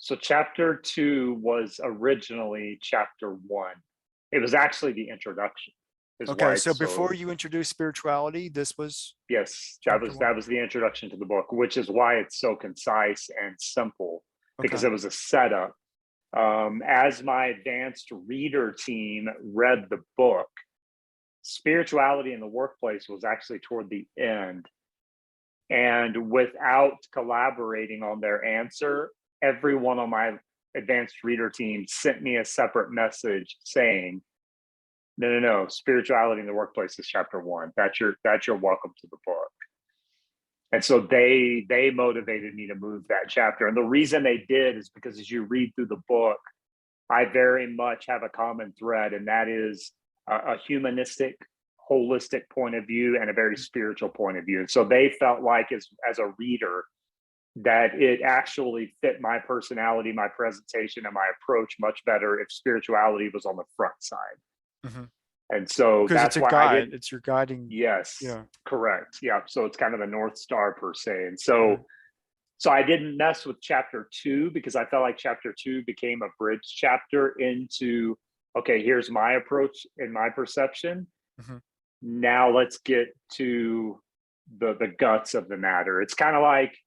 So chapter two was originally chapter one. It was actually the introduction, is Okay, why so it's before so. you introduced spirituality, this was Yes, that chapter was one. that was the introduction to the book, which is why it's so concise and simple, because Okay. it was a setup. As my advanced reader team read the book, spirituality in the workplace was actually toward the end. And without collaborating on their answer, everyone on my advanced reader team sent me a separate message saying, no, no, no, spirituality in the workplace is chapter one. That's your welcome to the book. And so they motivated me to move that chapter. And the reason they did is because as you read through the book, I very much have a common thread, and that is a humanistic, holistic point of view and a very spiritual point of view. And so they felt like, as a reader, that it actually fit my personality, my presentation, and my approach much better if spirituality was on the front side. Mhm. And so Because it's that's a why I guide, didn't. it's your guiding. Yes, Yeah. correct. Yeah. So it's kind of the North Star per se. And Right. so I didn't mess with chapter two because I felt like chapter two became a bridge chapter into, okay, here's my approach and my perception. Mhm. Now let's get to the guts of the matter. It's kind of like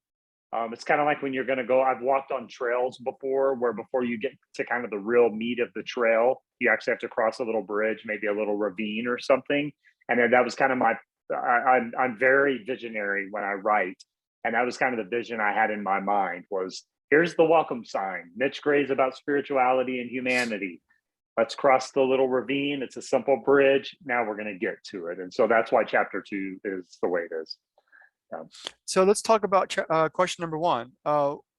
when you're going to go. I've walked on trails before, where before you get to kind of the real meat of the trail, you actually have to cross a little bridge, maybe a little ravine or something. And then that was kind of my. I'm very visionary when I write, and that was kind of the vision I had in my mind. Was here's the welcome sign. Mitch Gray's about spirituality and humanity. Let's cross the little ravine. It's a simple bridge. Now we're going to get to it, and so that's why chapter two is the way it is. Yeah. So let's talk about question number one.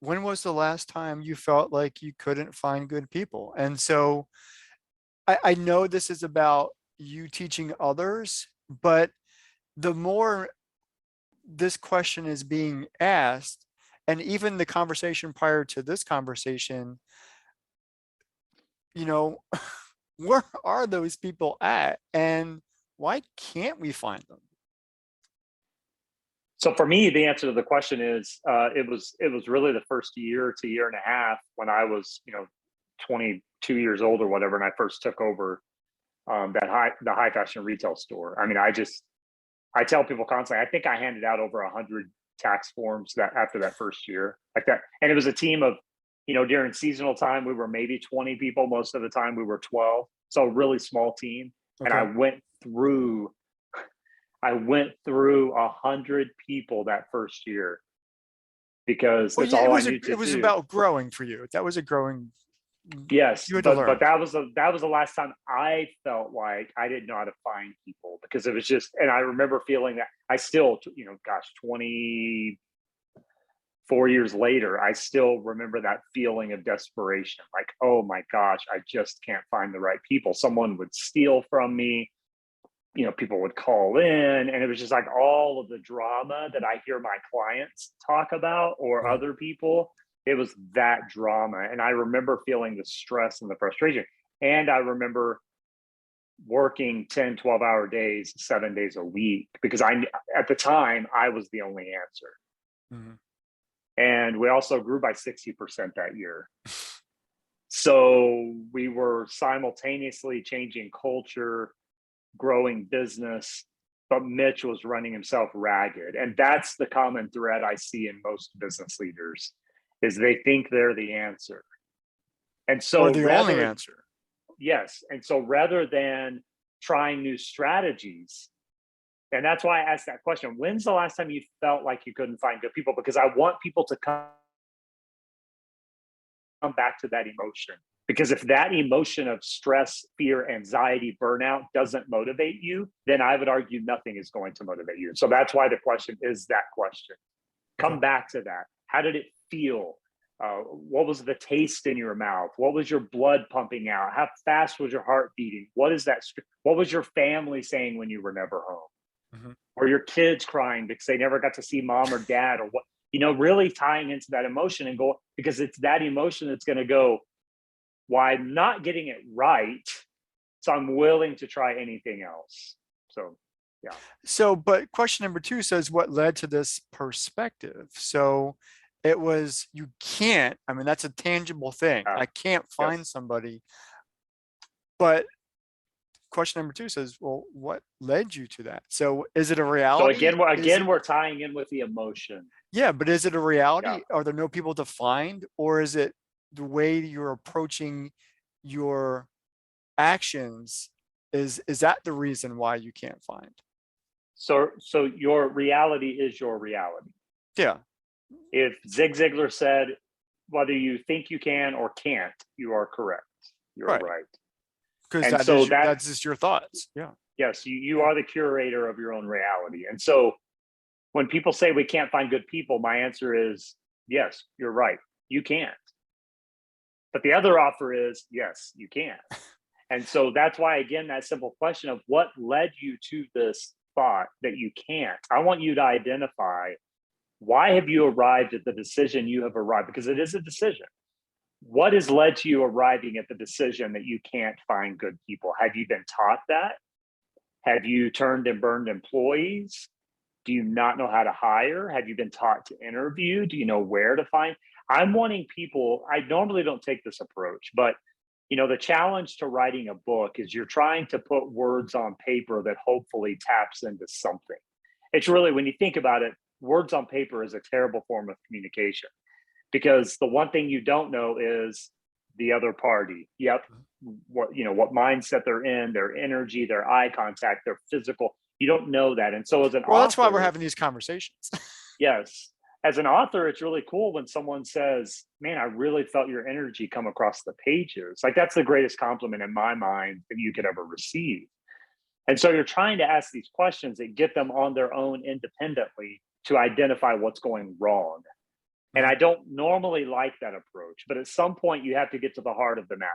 When was the last time you felt like you couldn't find good people? And so I know this is about you teaching others, but the more this question is being asked, and even the conversation prior to this conversation, you know, where are those people at? And why can't we find them? So for me, the answer to the question is it was really the first year to year and a half when I was 22 years old or whatever, and I first took over the high fashion retail store. I mean, I tell people constantly. I think I handed out over 100 tax forms that after that first year, like that, and it was a team of during seasonal time we were maybe 20 people. Most of the time we were 12, so a really small team. And I Okay. went through 100 people that first year because Well, that's yeah, all I knew to it was do. about growing for you. That was a growing, Yes, you had to but learn. that was the last time I felt like I didn't know how to find people, because it was just. And I remember feeling that I still, gosh, 24 years later, I still remember that feeling of desperation. Like, oh my gosh, I just can't find the right people. Someone would steal from me. People would call in, and it was just like all of the drama that I hear my clients talk about or Mhm. other people. It was that drama. And I remember feeling the stress and the frustration. And I remember working 10, 12-hour days, 7 days a week, because at the time, I was the only answer. Mhm. And we also grew by 60% that year. So we were simultaneously changing culture, growing business, but Mitch was running himself ragged. And that's the common thread I see in most business leaders, is they think they're the answer. And Or so the only rather, answer. yes. And so rather than trying new strategies, and that's why I asked that question, when's the last time you felt like you couldn't find good people? Because I want people to come back to that emotion. Because if that emotion of stress, fear, anxiety, burnout doesn't motivate you, then I would argue nothing is going to motivate you. So that's why the question is that question. Okay. Come back to that. How did it feel? What was the taste in your mouth? What was your blood pumping out? How fast was your heart beating? What is that? What was your family saying when you were never home? Mhm. Or your kids crying because they never got to see mom or dad? Or what? Really tying into that emotion and go, because it's that emotion that's going to go, why I'm not getting it right, so I'm willing to try anything else. So, yeah. So, but question number two says, what led to this perspective? So, it was, you can't, I mean, that's a tangible thing. Uh, I can't find yes. somebody. But question number two says, well, what led you to that? So is it a So reality? again, we're Is it, we're tying in with the emotion. yeah, but is it a Yeah. reality? Are there no people to find? Or is it the way you're approaching your actions? Is that the reason why you can't find? So your reality is your reality. Yeah, If Zig Ziglar said, whether you think you can or can't, you are correct. You're right. right. Because And so that's just your thoughts. Yeah. yes, you are the curator of your own reality. And so when people say we can't find good people, my answer is yes, you're right. You can't. But the other offer is yes, you can. And so that's why, again, that simple question of what led you to this thought that you can't, I want you to identify, why have you arrived at the decision you have arrived? Because it is a decision. What has led to you arriving at the decision that you can't find good people? Have you been taught that? Have you turned and burned employees? Do you not know how to hire? Have you been taught to interview? Do you know where to find? I'm wanting people, I normally don't take this approach, but the challenge to writing a book is you're trying to put words on paper that hopefully taps into something. It's really, when you think about it, words on paper is a terrible form of communication, because the one thing you don't know is the other party. Yep. What mindset they're in, their energy, their eye contact, their physical. You don't know that. And so as an Well, that's why we're author, having these conversations. yes, as an author, it's really cool when someone says, man, I really felt your energy come across the pages. Like, that's the greatest compliment in my mind that you could ever receive. And so you're trying to ask these questions that get them on their own independently to identify what's going wrong. And I don't normally like that approach, but at some point you have to get to the heart of the matter.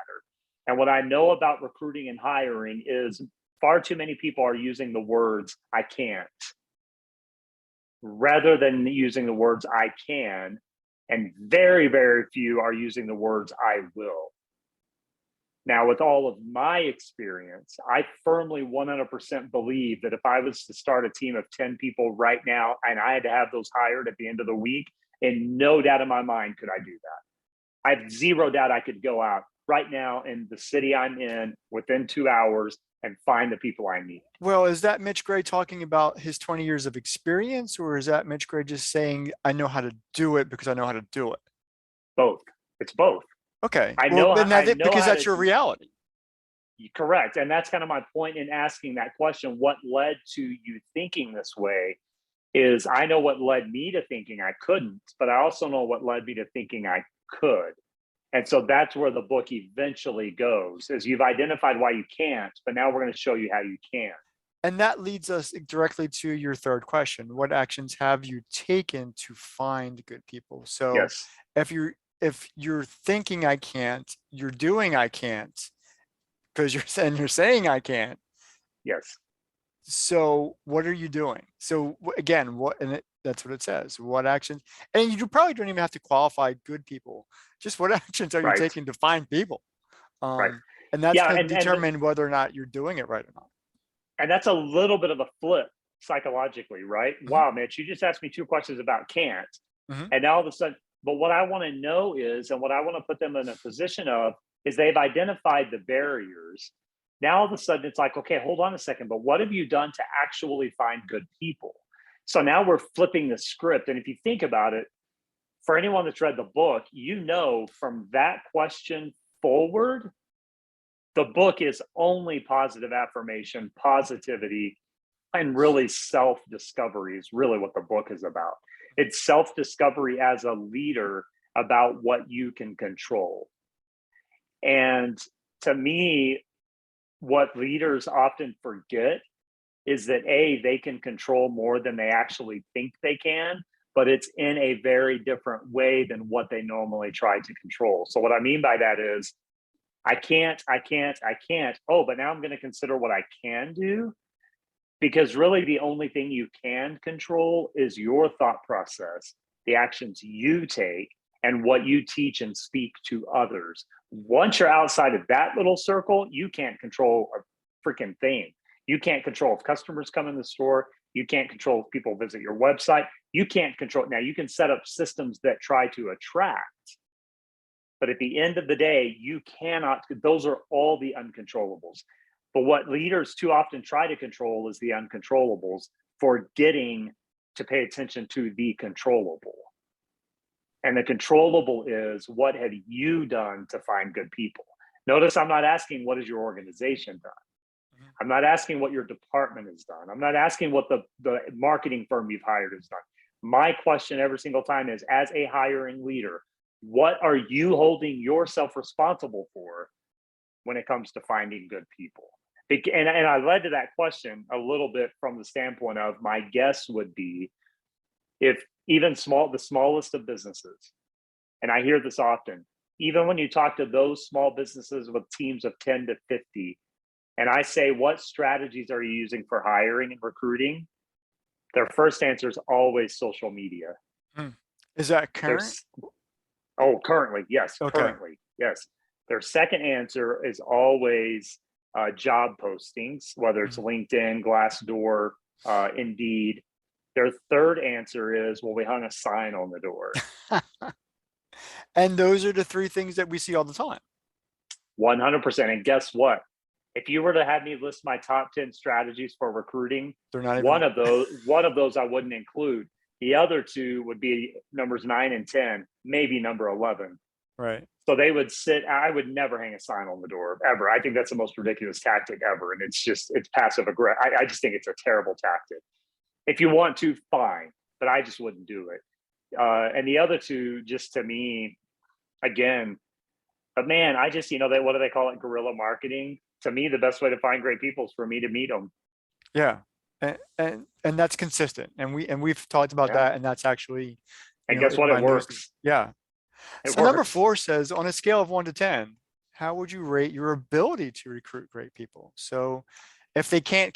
And what I know about recruiting and hiring is far too many people are using the words I can't rather than using the words I can. And very, very few are using the words I will. Now, with all of my experience, I firmly 100% believe that if I was to start a team of 10 people right now and I had to have those hired at the end of the week, in no doubt in my mind could I do that. I have zero doubt I could go out right now in the city I'm in within 2 hours and find the people I need. Well, is that Mitch Gray talking about his 20 years of experience, or is that Mitch Gray just saying, I know how to do it because I know how to do it? Both. It's both. Okay. I Well, know then I know because how that's to your reality. correct. And that's kind of my point in asking that question. What led to you thinking this way? Is I know what led me to thinking I couldn't, but I also know what led me to thinking I could. And so that's where the book eventually goes, is you've identified why you can't, but now we're going to show you how you can. And that leads us directly to your third question. What actions have you taken to find good people? So Yes. if you're thinking I can't, you're doing I can't, because you're saying I can't. Yes. So what are you doing? So again, that's what it says. What actions? And you probably don't even have to qualify good people. Just what actions are you Right. taking to find people? Right. And that's Yeah. going to And determine whether or not you're doing it right or not. and that's a little bit of a flip psychologically, right? Mhm, Wow, Mitch, you just asked me two questions about can't. mhm. And now all of a sudden, but what I want to know is, and what I want to put them in a position of, is they've identified the barriers. Now all of a sudden it's like, okay, hold on a second, but what have you done to actually find good people? So now we're flipping the script. And if you think about it, for anyone that's read the book, from that question forward, the book is only positive affirmation, positivity, and really self-discovery is really what the book is about. It's self-discovery as a leader about what you can control. And to me, what leaders often forget is that they can control more than they actually think they can, but it's in a very different way than what they normally try to control. So what I mean by that is, I can't. Oh, but now I'm going to consider what I can do, because really the only thing you can control is your thought process, the actions you take, and what you teach and speak to others. Once you're outside of that little circle, you can't control a freaking thing. You can't control if customers come in the store. You can't control if people visit your website. You can't control. Now, you can set up systems that try to attract, but at the end of the day, you cannot, those are all the uncontrollables. But what leaders too often try to control is the uncontrollables, forgetting to pay attention to the controllable. And the controllable is, what have you done to find good people? Notice I'm not asking what has your organization done. I'm not asking what your department has done. I'm not asking what the marketing firm you've hired has done. My question every single time is, as a hiring leader, what are you holding yourself responsible for when it comes to finding good people? And I led to that question a little bit from the standpoint of, my guess would be, if even the smallest of businesses, and I hear this often, even when you talk to those small businesses with teams of 10 to 50, and I say, what strategies are you using for hiring and recruiting? Their first answer is always social media. Is that current? Currently, yes. Okay. Currently, yes. Their second answer is always job postings, whether it's LinkedIn, Glassdoor, Indeed. Their third answer is, well, we hung a sign on the door. And those are the three things that we see all the time. 100%. And guess what? If you were to have me list my top 10 strategies for recruiting, They're not even one of those I wouldn't include. The other two would be numbers 9 and 10, maybe number 11. right. So they would sit. I would never hang a sign on the door ever. I think that's the most ridiculous tactic ever. And it's passive aggressive. I just think it's a terrible tactic. If you want to, fine, but I just wouldn't do it. And the other two, just to me, again, but man, I just, what do they call it? Guerrilla marketing. To me, the best way to find great people is for me to meet them. Yeah. And that's consistent. And we've talked about that. And that's actually, and guess what? It works. Yeah. So number 4 says, on a scale of 1 to 10, how would you rate your ability to recruit great people? So if they can't,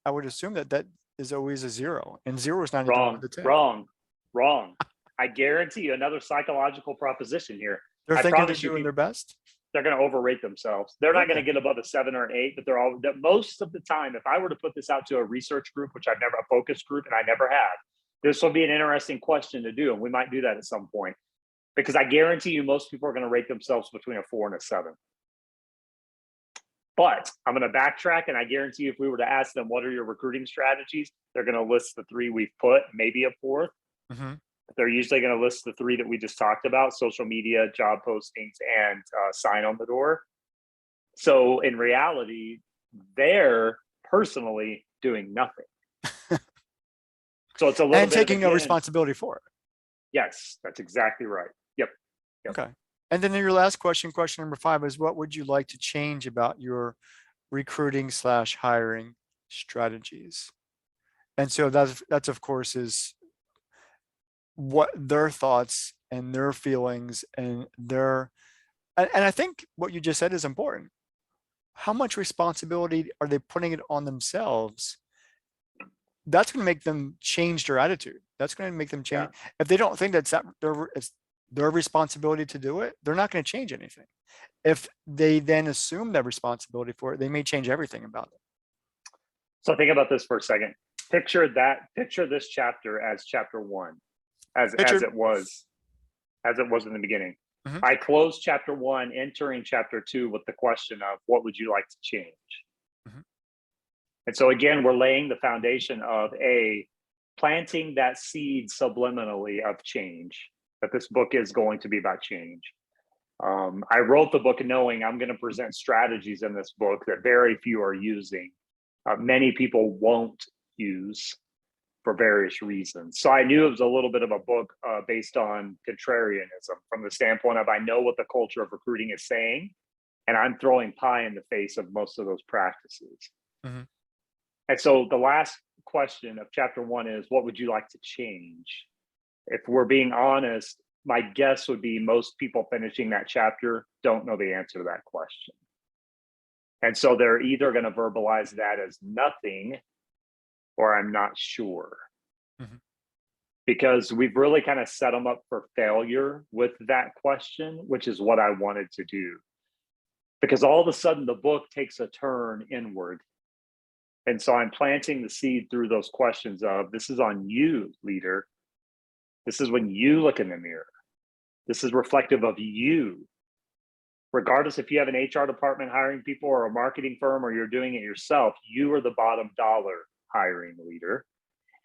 I would assume that is always a 0, and 0 is not even 1 to 10. Wrong. I guarantee you another psychological proposition here. They're thinking they're doing their best. They're going to overrate themselves. They're not going to get above a 7 or an 8, but most of the time, if I were to put this out to a research group, which I've never, a focus group, and I never have, this will be an interesting question to do. And we might do that at some point, because I guarantee you most people are going to rate themselves between a 4 and a 7. But I'm going to backtrack, and I guarantee you, if we were to ask them, what are your recruiting strategies? They're going to list the 3 we've put, maybe a 4th. They're usually going to list the 3 that we just talked about: social media, job postings, and sign on the door. So in reality, they're personally doing nothing. So it's a little and bit taking no responsibility for it. Yes, that's exactly right. Yep. Okay. And then your last question number 5, is, what would you like to change about your recruiting/hiring strategies? And so that's of course is what their thoughts and their feelings and I think what you just said is important. How much responsibility are they putting it on themselves? That's going to make them change their attitude. That's going to make them change. Yeah. If they don't think it's their responsibility to do it, they're not going to change anything. If they then assume that responsibility for it, they may change everything about it. So think about this for a second. Picture this chapter as chapter 1, as it was in the beginning. I closed chapter 1, entering chapter 2 with the question of, what would you like to change? And so again, we're laying the foundation of planting that seed subliminally of change, that this book is going to be about change. I wrote the book knowing I'm going to present strategies in this book that very few are using. Many people won't use for various reasons. So I knew it was a little bit of a book based on contrarianism, from the standpoint of, I know what the culture of recruiting is saying, and I'm throwing pie in the face of most of those practices. And so the last question of chapter 1 is, what would you like to change? If we're being honest, my guess would be most people finishing that chapter don't know the answer to that question. And so they're either going to verbalize that as nothing, or I'm not sure. Because we've really kind of set them up for failure with that question, which is what I wanted to do. Because all of a sudden the book takes a turn inward. And so I'm planting the seed through those questions of, this is on you, leader. This is when you look in the mirror. This is reflective of you. Regardless if you have an HR department hiring people or a marketing firm or you're doing it yourself, you are the bottom dollar hiring leader.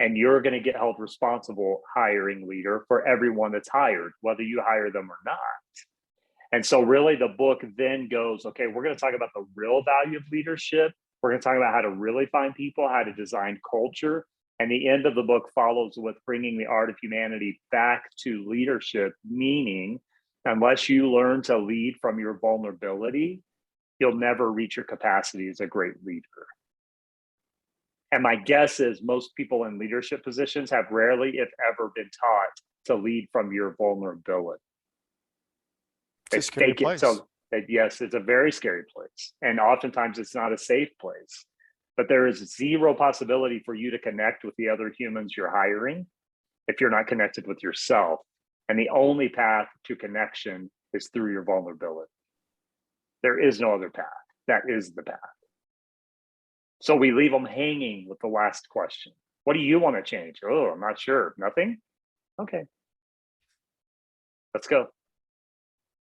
And you're going to get held responsible hiring leader for everyone that's hired, whether you hire them or not. And so really the book then goes, okay, we're going to talk about the real value of leadership. We're going to talk about how to really find people, how to design culture. And the end of the book follows with bringing the art of humanity back to leadership, meaning unless you learn to lead from your vulnerability, you'll never reach your capacity as a great leader. And my guess is most people in leadership positions have rarely, if ever, been taught to lead from your vulnerability. They It's a scary fake it place. so that, yes, it's a very scary place. And oftentimes it's not a safe place. But there is zero possibility for you to connect with the other humans you're hiring if you're not connected with yourself. And the only path to connection is through your vulnerability. There is no other path. That is the path. So we leave them hanging with the last question. What do you want to change? Oh, I'm not sure. Nothing? Okay. Let's go.